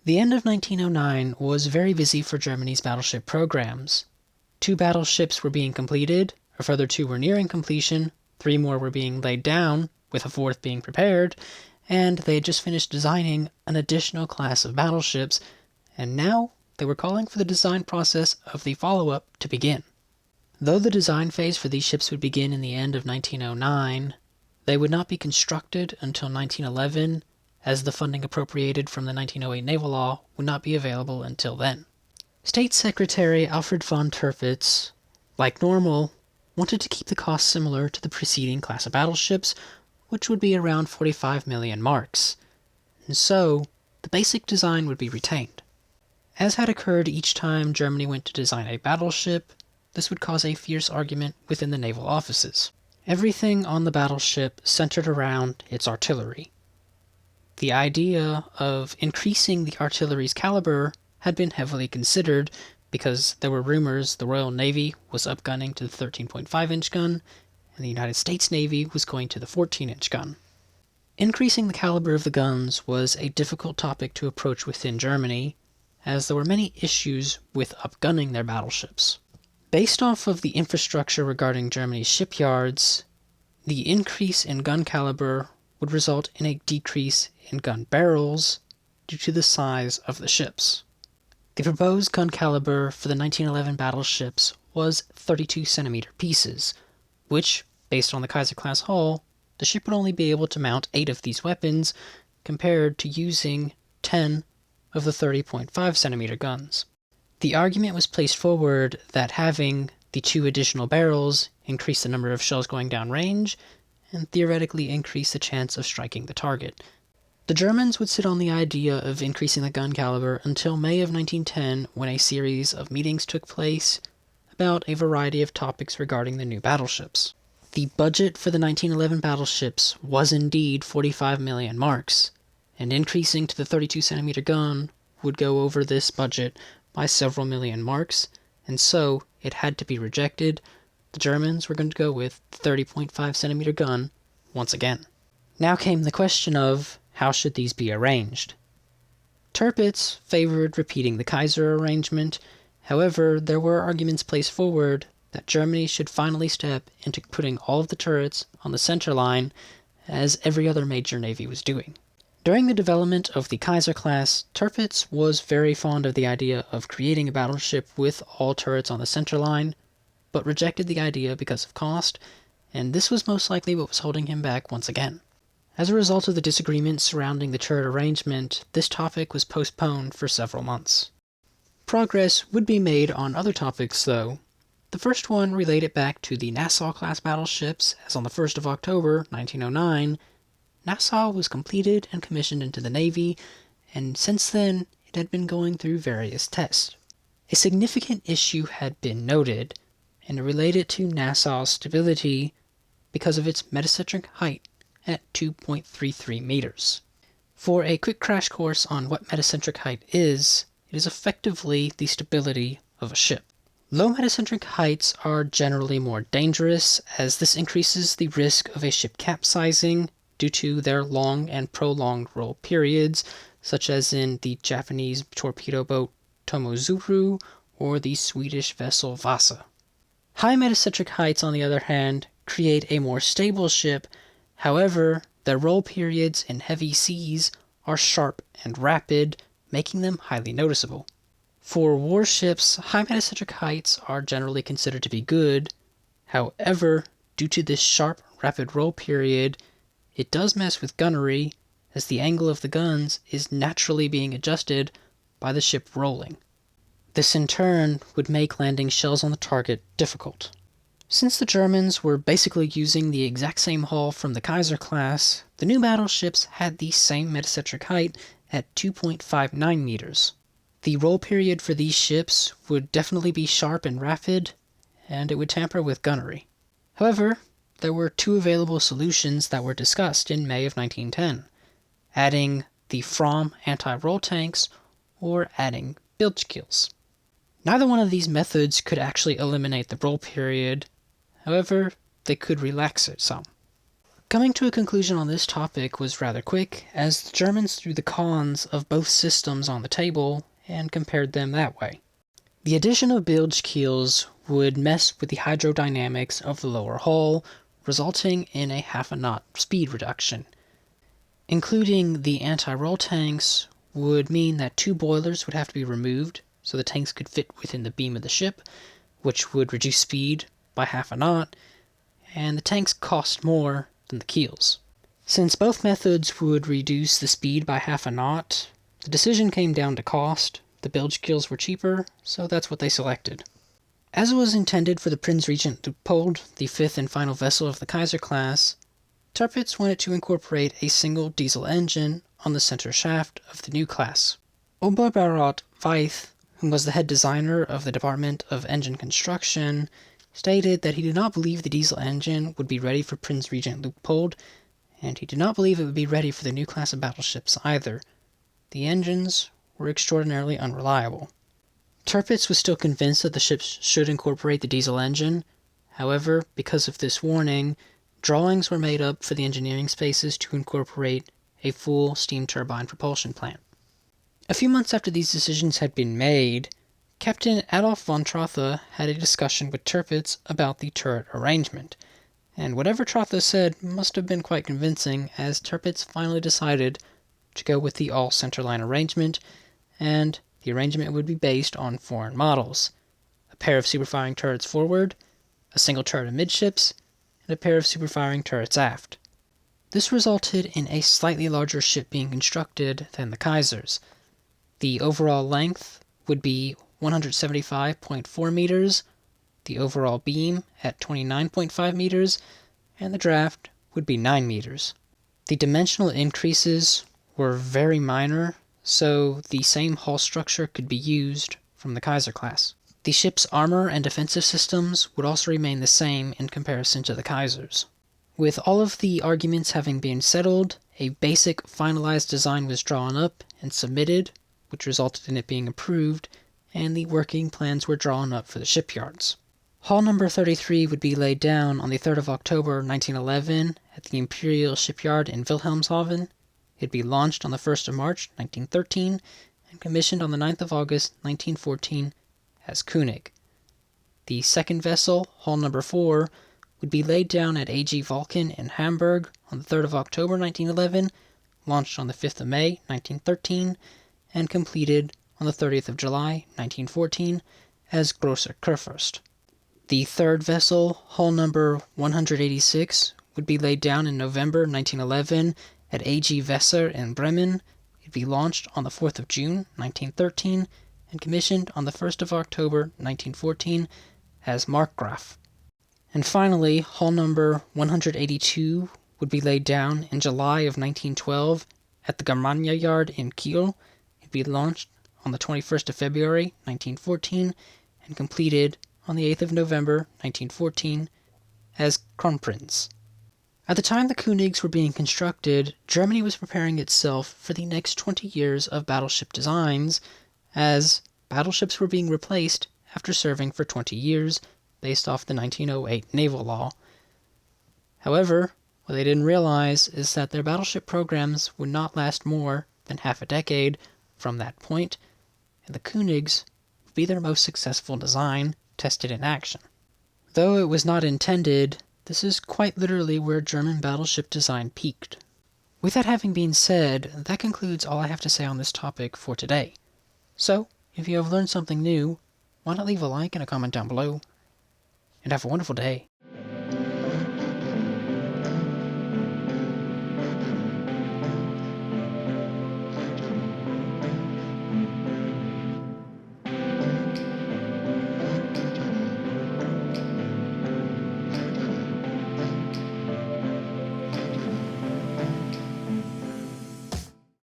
The end of 1909 was very busy for Germany's battleship programs. 2 battleships were being completed, a further 2 were nearing completion, 3 more were being laid down, with a 4th being prepared, and they had just finished designing an additional class of battleships, and now they were calling for the design process of the follow-up to begin. Though the design phase for these ships would begin in the end of 1909, they would not be constructed until 1911, as the funding appropriated from the 1908 Naval Law would not be available until then. State Secretary Alfred von Tirpitz, like normal, wanted to keep the cost similar to the preceding class of battleships, which would be around 45 million marks, and so the basic design would be retained. As had occurred each time Germany went to design a battleship, this would cause a fierce argument within the naval offices. Everything on the battleship centered around its artillery. The idea of increasing the artillery's caliber had been heavily considered because there were rumors the Royal Navy was upgunning to the 13.5-inch gun and the United States Navy was going to the 14-inch gun. Increasing the caliber of the guns was a difficult topic to approach within Germany, as there were many issues with upgunning their battleships. Based off of the infrastructure regarding Germany's shipyards, the increase in gun caliber would result in a decrease in gun barrels due to the size of the ships. The proposed gun caliber for the 1911 battleships was 32-centimeter pieces, which, based on the Kaiser-class hull, the ship would only be able to mount 8 of these weapons, compared to using 10 of the 30.5-centimeter guns. The argument was placed forward that having the 2 additional barrels increased the number of shells going down range and theoretically increased the chance of striking the target. The Germans would sit on the idea of increasing the gun caliber until May of 1910, when a series of meetings took place about a variety of topics regarding the new battleships. The budget for the 1911 battleships was indeed 45 million marks, and increasing to the 32-centimeter gun would go over this budget by several million marks, and so it had to be rejected. The Germans were going to go with the 30.5-centimeter gun once again. Now came the question of how should these be arranged. Tirpitz favored repeating the Kaiser arrangement. However, there were arguments placed forward that Germany should finally step into putting all of the turrets on the center line, as every other major navy was doing. During the development of the Kaiser class, Tirpitz was very fond of the idea of creating a battleship with all turrets on the center line, but rejected the idea because of cost, and this was most likely what was holding him back once again. As a result of the disagreements surrounding the turret arrangement, this topic was postponed for several months. Progress would be made on other topics, though. The first one related back to the Nassau-class battleships, as on the 1st of October, 1909, Nassau was completed and commissioned into the Navy, and since then it had been going through various tests. A significant issue had been noted, and it related to Nassau's stability because of its metacentric height at 2.33 meters. For a quick crash course on what metacentric height is, it is effectively the stability of a ship. Low metacentric heights are generally more dangerous, as this increases the risk of a ship capsizing due to their long and prolonged roll periods, such as in the Japanese torpedo boat Tomozuru or the Swedish vessel Vasa. High metacentric heights, on the other hand, create a more stable ship. However, their roll periods in heavy seas are sharp and rapid, making them highly noticeable. For warships, high metacentric heights are generally considered to be good. However, due to this sharp, rapid roll period, it does mess with gunnery, as the angle of the guns is naturally being adjusted by the ship rolling. This in turn would make landing shells on the target difficult. Since the Germans were basically using the exact same hull from the Kaiser class, the new battleships had the same metacentric height at 2.59 meters. The roll period for these ships would definitely be sharp and rapid, and it would tamper with gunnery. However, there were 2 available solutions that were discussed in May of 1910, adding the Fromm anti-roll tanks or adding bilge keels. Neither one of these methods could actually eliminate the roll period. However, they could relax it some. Coming to a conclusion on this topic was rather quick, as the Germans threw the cons of both systems on the table and compared them that way. The addition of bilge keels would mess with the hydrodynamics of the lower hull, resulting in a half a knot speed reduction. Including the anti-roll tanks would mean that 2 boilers would have to be removed so the tanks could fit within the beam of the ship, which would reduce speed by half a knot, and the tanks cost more than the keels. Since both methods would reduce the speed by half a knot, the decision came down to cost. The bilge keels were cheaper, so that's what they selected. As it was intended for the Prinz Regent Luitpold, the 5th and final vessel of the Kaiser class, Tirpitz wanted to incorporate a single diesel engine on the center shaft of the new class. Oberbarat Weith, who was the head designer of the Department of Engine Construction, stated that he did not believe the diesel engine would be ready for Prinz Regent Luitpold, and he did not believe it would be ready for the new class of battleships either. The engines were extraordinarily unreliable. Tirpitz was still convinced that the ships should incorporate the diesel engine. However, because of this warning, drawings were made up for the engineering spaces to incorporate a full steam turbine propulsion plant. A few months after these decisions had been made, Captain Adolf von Trotha had a discussion with Tirpitz about the turret arrangement, and whatever Trotha said must have been quite convincing, as Tirpitz finally decided to go with the all-centerline arrangement, and the arrangement would be based on foreign models: a pair of superfiring turrets forward, a single turret amidships, and a pair of superfiring turrets aft. This resulted in a slightly larger ship being constructed than the Kaiser's. The overall length would be 175.4 meters, the overall beam at 29.5 meters, and the draft would be 9 meters. The dimensional increases were very minor, so the same hull structure could be used from the Kaiser class. The ship's armor and defensive systems would also remain the same in comparison to the Kaiser's. With all of the arguments having been settled, a basic finalized design was drawn up and submitted, which resulted in it being approved, and the working plans were drawn up for the shipyards. Hull number 33 would be laid down on the 3rd of October 1911 at the Imperial Shipyard in Wilhelmshaven. It'd be launched on the 1st of March 1913 and commissioned on the 9th of August 1914 as König. The second vessel, hull number 4, would be laid down at AG Vulcan in Hamburg on the 3rd of October 1911, launched on the 5th of May 1913, and completed on the 30th of July 1914 as Großer Kurfürst. The third vessel, hull number 186, would be laid down in November 1911 at AG Weser in Bremen. It'd be launched on the 4th of June 1913 and commissioned on the 1st of October 1914 as Markgraf. And finally, hull number 182 would be laid down in July of 1912 at the Germania Yard in Kiel. It'd be launched on the 21st of February 1914 and completed on the 8th of November 1914 as Kronprinz. At the time the Königs were being constructed, Germany was preparing itself for the next 20 years of battleship designs, as battleships were being replaced after serving for 20 years, based off the 1908 naval law. However, what they didn't realize is that their battleship programs would not last more than half a decade from that point, and the Königs would be their most successful design tested in action. Though it was not intended, this is quite literally where German battleship design peaked. With that having been said, that concludes all I have to say on this topic for today. So, if you have learned something new, why not leave a like and a comment down below, and have a wonderful day.